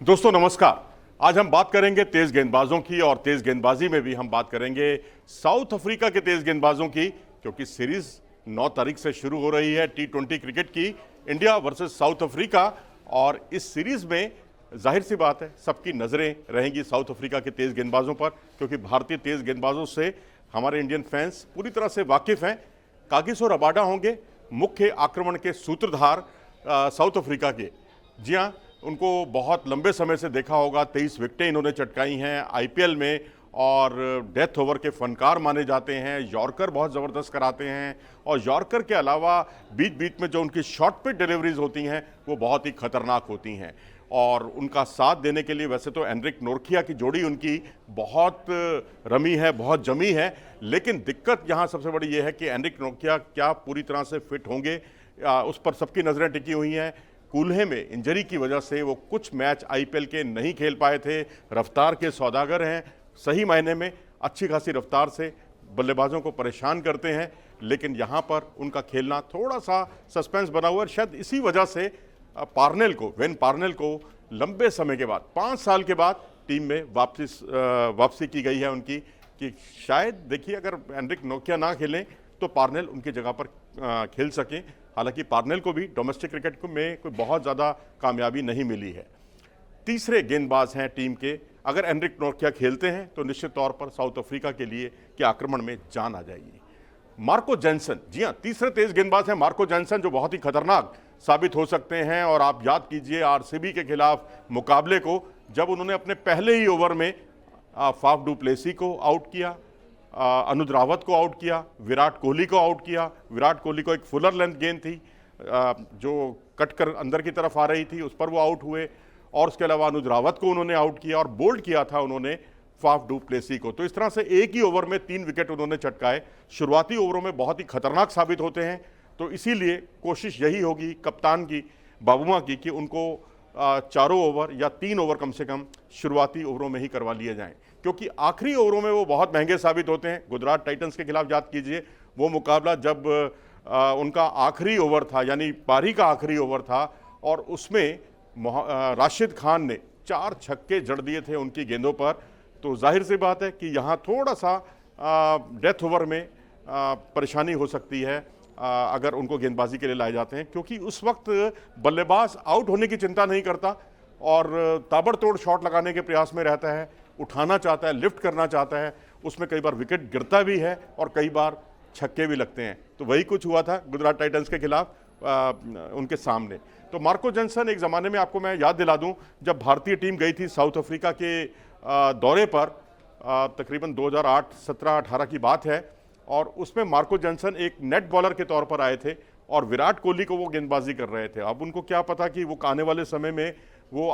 दोस्तों नमस्कार। आज हम बात करेंगे तेज गेंदबाजों की और तेज गेंदबाजी में भी हम बात करेंगे साउथ अफ्रीका के तेज गेंदबाजों की, क्योंकि सीरीज 9 तारीख से शुरू हो रही है T20 क्रिकेट की, इंडिया वर्सेस साउथ अफ्रीका। और इस सीरीज में जाहिर सी बात है सबकी नज़रें रहेंगी साउथ अफ्रीका के तेज गेंदबाजों पर, क्योंकि भारतीय तेज गेंदबाजों से हमारे इंडियन फैंस पूरी तरह से वाकिफ हैं। कागिसो रबाडा होंगे मुख्य आक्रमण के सूत्रधार साउथ अफ्रीका के। जी हाँ, उनको बहुत लंबे समय से देखा होगा, 23 विकेटें इन्होंने चटकाई हैं आईपीएल में और डेथ ओवर के फनकार माने जाते हैं। यॉर्कर बहुत ज़बरदस्त कराते हैं और यॉर्कर के अलावा बीच बीच में जो उनकी शॉर्ट पिच डिलीवरीज होती हैं वो बहुत ही खतरनाक होती हैं। और उनका साथ देने के लिए वैसे तो एनरिक नोर्किया की जोड़ी उनकी बहुत रमी है, बहुत जमी है, लेकिन दिक्कत यहाँ सबसे बड़ी ये है कि एनरिक नोर्किया क्या पूरी तरह से फिट होंगे, उस पर सबकी नज़रें टिकी हुई हैं। कूल्हे में इंजरी की वजह से वो कुछ मैच आईपीएल के नहीं खेल पाए थे। रफ्तार के सौदागर हैं, सही मायने में अच्छी खासी रफ्तार से बल्लेबाजों को परेशान करते हैं, लेकिन यहाँ पर उनका खेलना थोड़ा सा सस्पेंस बना हुआ है। शायद इसी वजह से वेन पार्नेल को लंबे समय के बाद 5 साल के बाद टीम में वापसी की गई है उनकी, कि शायद देखिए अगर एनरिक नोकिया ना खेलें तो पार्नेल उनकी जगह पर खेल सकें। हालांकि पार्नेल को भी डोमेस्टिक क्रिकेट में कोई बहुत ज़्यादा कामयाबी नहीं मिली है। तीसरे गेंदबाज हैं टीम के, अगर एनरिक नोकिया खेलते हैं तो निश्चित तौर पर साउथ अफ्रीका के लिए कि आक्रमण में जान आ जाएगी। मार्को जैनसन, जी हाँ, तीसरे तेज गेंदबाज हैं मार्को जैनसन, जो बहुत ही खतरनाक साबित हो सकते हैं। और आप याद कीजिए आरसीबी के खिलाफ मुकाबले को, जब उन्होंने अपने पहले ही ओवर में फाफ डू प्लेसी को आउट किया, अनुज रावत को आउट किया, विराट कोहली को आउट किया। विराट कोहली को एक फुलर लेंथ गेंद थी जो कट कर अंदर की तरफ आ रही थी, उस पर वो आउट हुए। और उसके अलावा अनुज रावत को उन्होंने आउट किया और बोल्ड किया था उन्होंने फाफ डू प्लेसी को। तो इस तरह से एक ही ओवर में 3 विकेट उन्होंने चटकाए। शुरुआती ओवरों में बहुत ही खतरनाक साबित होते हैं, तो इसीलिए कोशिश यही होगी कप्तान की, बाबूमा की, कि उनको 4 ओवर या 3 ओवर कम से कम शुरुआती ओवरों में ही करवा लिए जाएं, क्योंकि आखिरी ओवरों में वो बहुत महंगे साबित होते हैं। गुजरात टाइटंस के खिलाफ याद कीजिए वो मुकाबला, जब उनका आखिरी ओवर था, यानी पारी का आखिरी ओवर था, और उसमें राशिद खान ने 4 छक्के जड़ दिए थे उनकी गेंदों पर। तो जाहिर सी बात है कि यहाँ थोड़ा सा डेथ ओवर में परेशानी हो सकती है अगर उनको गेंदबाजी के लिए लाए जाते हैं, क्योंकि उस वक्त बल्लेबाज आउट होने की चिंता नहीं करता और ताबड़तोड़ शॉट लगाने के प्रयास में रहता है, उठाना चाहता है, लिफ्ट करना चाहता है। उसमें कई बार विकेट गिरता भी है और कई बार छक्के भी लगते हैं। तो वही कुछ हुआ था गुजरात टाइटंस के खिलाफ उनके सामने। तो मार्को जैनसन, एक ज़माने में आपको मैं याद दिला दूं, जब भारतीय टीम गई थी साउथ अफ्रीका के दौरे पर, तकरीबन 2008, 17, 18 की बात है, और उसमें मार्को जैनसन एक नेट बॉलर के तौर पर आए थे और विराट कोहली को वो गेंदबाजी कर रहे थे। अब उनको क्या पता कि वो आने वाले समय में वो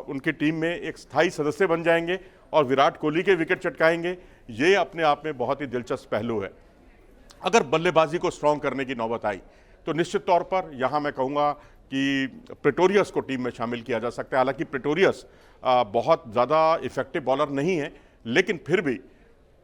उनकी टीम में एक स्थायी सदस्य बन जाएंगे और विराट कोहली के विकेट चटकाएंगे। ये अपने आप में बहुत ही दिलचस्प पहलू है। अगर बल्लेबाजी को स्ट्रॉन्ग करने की नौबत आई तो निश्चित तौर पर यहाँ मैं कहूँगा कि प्रेटोरियस को टीम में शामिल किया जा सकता है। हालांकि प्रेटोरियस बहुत ज़्यादा इफेक्टिव बॉलर नहीं है, लेकिन फिर भी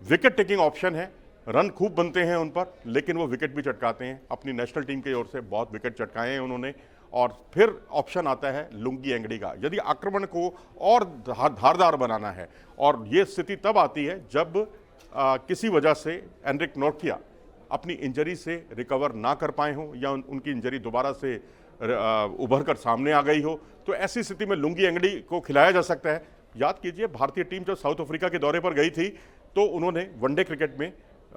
विकेट टेकिंग ऑप्शन है, रन खूब बनते हैं उन पर, लेकिन वो विकेट भी चटकाते हैं। अपनी नेशनल टीम की ओर से बहुत विकेट चटकाए हैं उन्होंने। और फिर ऑप्शन आता है लुंगी एंगड़ी का, यदि आक्रमण को और धारदार बनाना है। और ये स्थिति तब आती है जब किसी वजह से एनरिक नोर्किया अपनी इंजरी से रिकवर ना कर पाए हों या उनकी इंजरी दोबारा से उभर कर सामने आ गई हो, तो ऐसी स्थिति में लुंगी एंगड़ी को खिलाया जा सकता है। याद कीजिए भारतीय टीम जब साउथ अफ्रीका के दौरे पर गई थी तो उन्होंने वनडे क्रिकेट में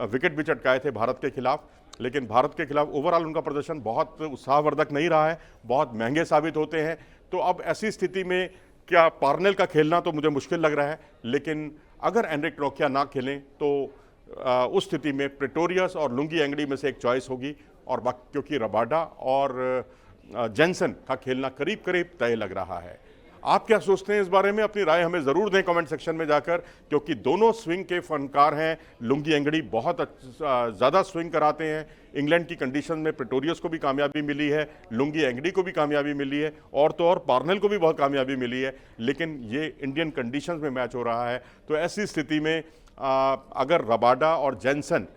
विकेट भी चटकाए थे भारत के खिलाफ, लेकिन भारत के खिलाफ ओवरऑल उनका प्रदर्शन बहुत उत्साहवर्धक नहीं रहा है, बहुत महंगे साबित होते हैं। तो अब ऐसी स्थिति में क्या पार्नेल का खेलना तो मुझे मुश्किल लग रहा है, लेकिन अगर एनरिक नोकिया ना खेलें तो उस स्थिति में प्रेटोरियस और लुंगी एंगड़ी में से एक चॉइस होगी। और क्योंकि रबाडा और जैनसन का खेलना करीब करीब तय लग रहा है। आप क्या सोचते हैं इस बारे में? अपनी राय हमें ज़रूर दें कमेंट सेक्शन में जाकर, क्योंकि दोनों स्विंग के फनकार हैं। लुंगी एंगड़ी बहुत ज़्यादा स्विंग कराते हैं। इंग्लैंड की कंडीशन में प्रेटोरियस को भी कामयाबी मिली है, लुंगी एंगड़ी को भी कामयाबी मिली है, और तो और पार्नेल को भी बहुत कामयाबी मिली है। लेकिन ये इंडियन कंडीशन में मैच हो रहा है, तो ऐसी स्थिति में अगर रबाडा और जैनसन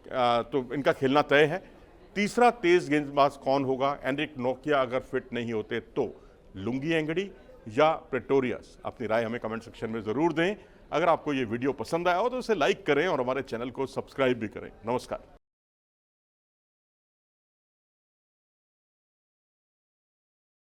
तो इनका खेलना तय है। तीसरा तेज गेंदबाज कौन होगा? एनरिक नोकिया अगर फिट नहीं होते तो लुंगी एंगड़ी या प्रेटोरियस? अपनी राय हमें कमेंट सेक्शन में ज़रूर दें। अगर आपको ये वीडियो पसंद आया हो तो इसे लाइक करें और हमारे चैनल को सब्सक्राइब भी करें। नमस्कार।